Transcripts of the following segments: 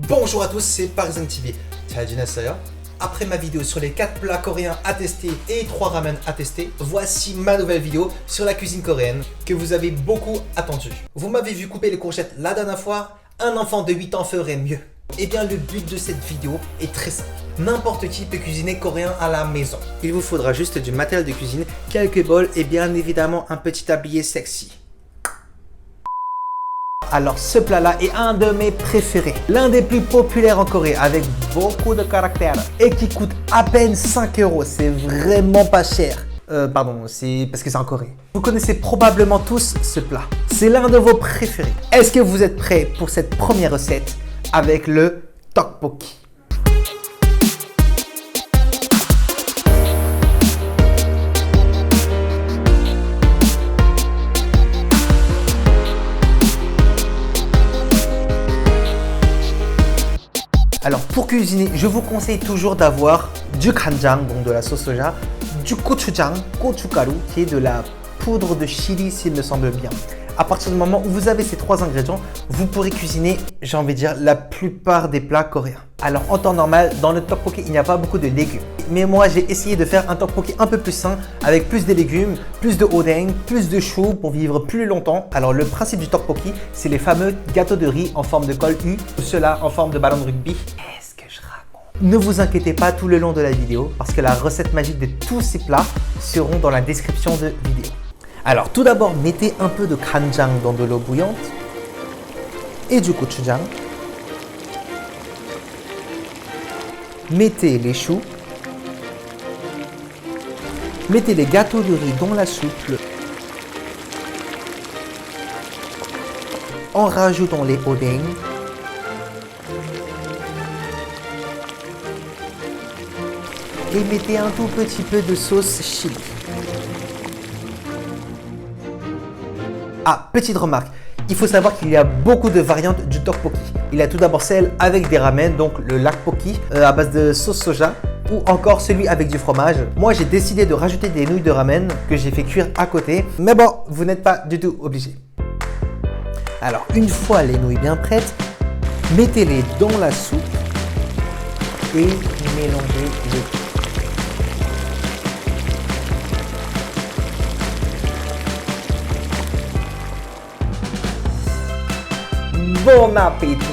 Bonjour à tous, c'est Parisen TV. 잘 지냈어요? Après ma vidéo sur les 4 plats coréens à tester et 3 ramen à tester, voici ma nouvelle vidéo sur la cuisine coréenne que vous avez beaucoup attendu. Vous m'avez vu couper les courgettes la dernière fois, un enfant de 8 ans ferait mieux. Eh bien le but de cette vidéo est très simple. N'importe qui peut cuisiner coréen à la maison. Il vous faudra juste du matériel de cuisine, quelques bols et bien évidemment un petit tablier sexy. Alors ce plat-là est un de mes préférés, l'un des plus populaires en Corée avec beaucoup de caractère et qui coûte à peine 5 €, c'est vraiment pas cher. Pardon, c'est parce que c'est en Corée. Vous connaissez probablement tous ce plat, c'est l'un de vos préférés. Est-ce que vous êtes prêts pour cette première recette avec le tteokbokki? Alors pour cuisiner, je vous conseille toujours d'avoir du kanjang, donc de la sauce soja, du gochujang, gochugaru, qui est de la poudre de chili s'il me semble bien. À partir du moment où vous avez ces 3 ingrédients, vous pourrez cuisiner, j'ai envie de dire, la plupart des plats coréens. Alors en temps normal, dans le tteokbokki, il n'y a pas beaucoup de légumes. Mais moi, j'ai essayé de faire un tteokbokki un peu plus sain, avec plus de légumes, plus de odeng, plus de chou pour vivre plus longtemps. Alors le principe du tteokbokki, c'est les fameux gâteaux de riz en forme de col U, ou ceux-là en forme de ballon de rugby. Qu'est-ce que je raconte? Ne vous inquiétez pas tout le long de la vidéo, parce que la recette magique de tous ces plats seront dans la description de vidéo. Alors tout d'abord, mettez un peu de kanjang dans de l'eau bouillante et du gochujang. Mettez les choux. Mettez les gâteaux de riz dans la soupe en rajoutant les odeng. Et mettez un tout petit peu de sauce chili. Ah, petite remarque, il faut savoir qu'il y a beaucoup de variantes du tteokbokki. Il y a tout d'abord celle avec des ramen, donc le lakbokki à base de sauce soja, ou encore celui avec du fromage. Moi, j'ai décidé de rajouter des nouilles de ramen que j'ai fait cuire à côté. Mais bon, vous n'êtes pas du tout obligé. Alors, une fois les nouilles bien prêtes, mettez-les dans la soupe et mélangez le tout. Bon appétit!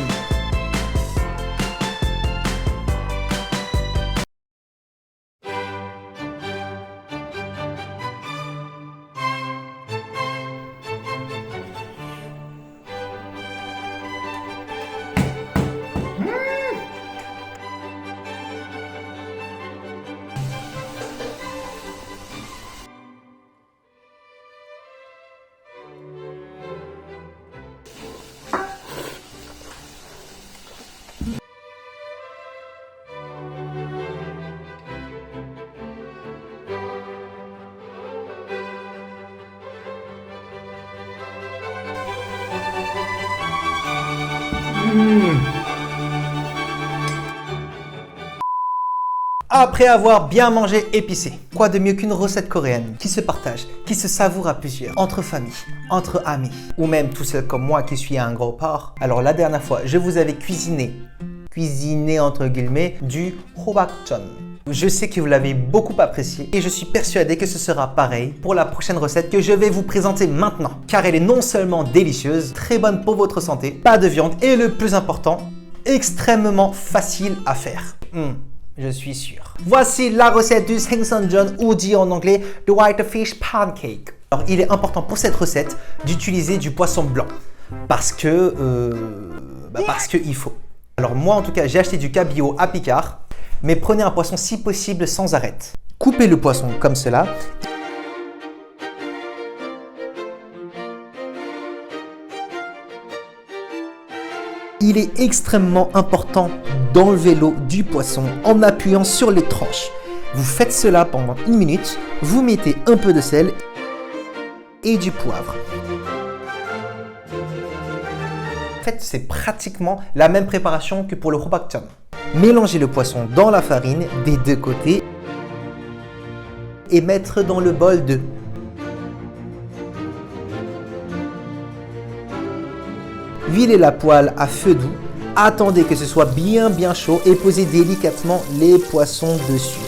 Après avoir bien mangé épicé, quoi de mieux qu'une recette coréenne qui se partage, qui se savoure à plusieurs, entre familles, entre amis, ou même tout seul comme moi qui suis un gros porc. Alors la dernière fois, je vous avais cuisiné entre guillemets, du hobakjeon. Je sais que vous l'avez beaucoup apprécié et je suis persuadé que ce sera pareil pour la prochaine recette que je vais vous présenter maintenant. Car elle est non seulement délicieuse, très bonne pour votre santé, pas de viande et le plus important, extrêmement facile à faire. Je suis sûr. Voici la recette du 생선전 ou dit en anglais the white fish pancake. Alors il est important pour cette recette d'utiliser du poisson blanc parce que il faut. Alors moi en tout cas j'ai acheté du cabillaud à Picard, mais prenez un poisson si possible sans arête. Coupez le poisson comme cela. Il est extrêmement important d'enlever l'eau du poisson en appuyant sur les tranches. Vous faites cela pendant 1 minute, vous mettez un peu de sel et du poivre. En fait, c'est pratiquement la même préparation que pour le hobakjeon. Mélangez le poisson dans la farine des 2 côtés et mettre dans le bol de huilez la poêle à feu doux Attendez que ce soit bien chaud et posez délicatement les poissons dessus.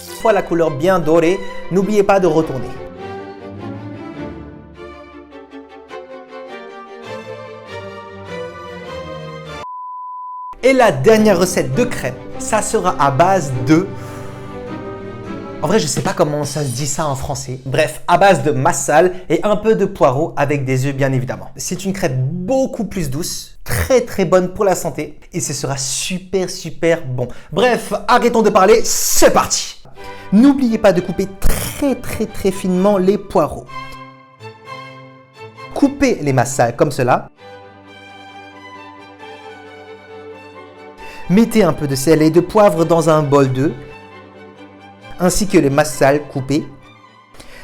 Une fois la couleur bien dorée, n'oubliez pas de retourner. Et la dernière recette de crêpes, ça sera à base de... En vrai, je ne sais pas comment ça se dit ça en français. Bref, à base de massal et un peu de poireau avec des œufs bien évidemment. C'est une crêpe beaucoup plus douce, très bonne pour la santé et ce sera super bon. Bref, arrêtons de parler, c'est parti! N'oubliez pas de couper très finement les poireaux. Coupez les massals comme cela. Mettez un peu de sel et de poivre dans un bol d'œufs, ainsi que les massals coupés.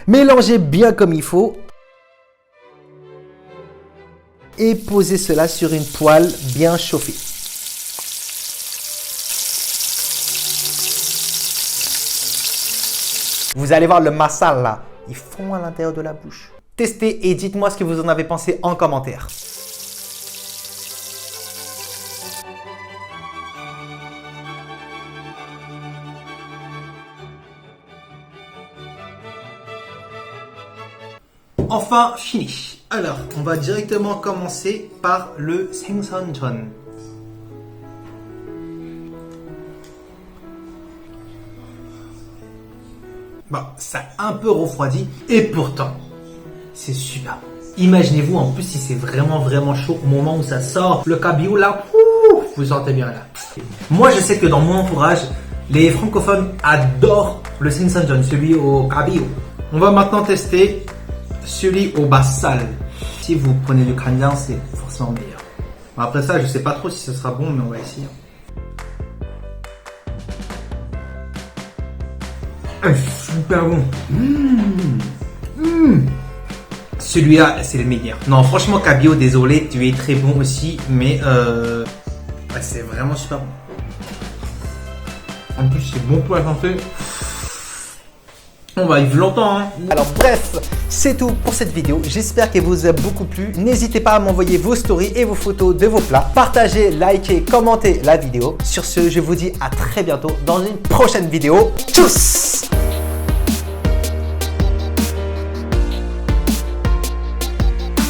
Mélangez bien comme il faut et posez cela sur une poêle bien chauffée. Vous allez voir le massal là, il fond à l'intérieur de la bouche. Testez et dites-moi ce que vous en avez pensé en commentaire. Enfin fini. Alors, on va directement commencer par le 생선전. Bon, ça a un peu refroidi et pourtant, c'est super bon. Imaginez-vous en plus si c'est vraiment chaud au moment où ça sort. Le cabillaud là, vous sentez bien là. Moi, je sais que dans mon entourage, les francophones adorent le 생선전, celui au cabillaud. On va maintenant tester celui au massal. Si vous prenez du kanjang, c'est forcément meilleur. Bon, après ça, je sais pas trop si ce sera bon, mais on va essayer. Super bon. Celui-là, c'est le meilleur. Non, franchement, cabillaud, désolé, tu es très bon aussi, mais ouais, c'est vraiment super bon. En plus, c'est bon pour la santé. On va vivre longtemps, hein. Alors bref, c'est tout pour cette vidéo. J'espère qu'elle vous a beaucoup plu. N'hésitez pas à m'envoyer vos stories et vos photos de vos plats. Partagez, likez, commentez la vidéo. Sur ce, je vous dis à très bientôt dans une prochaine vidéo. Tchuss!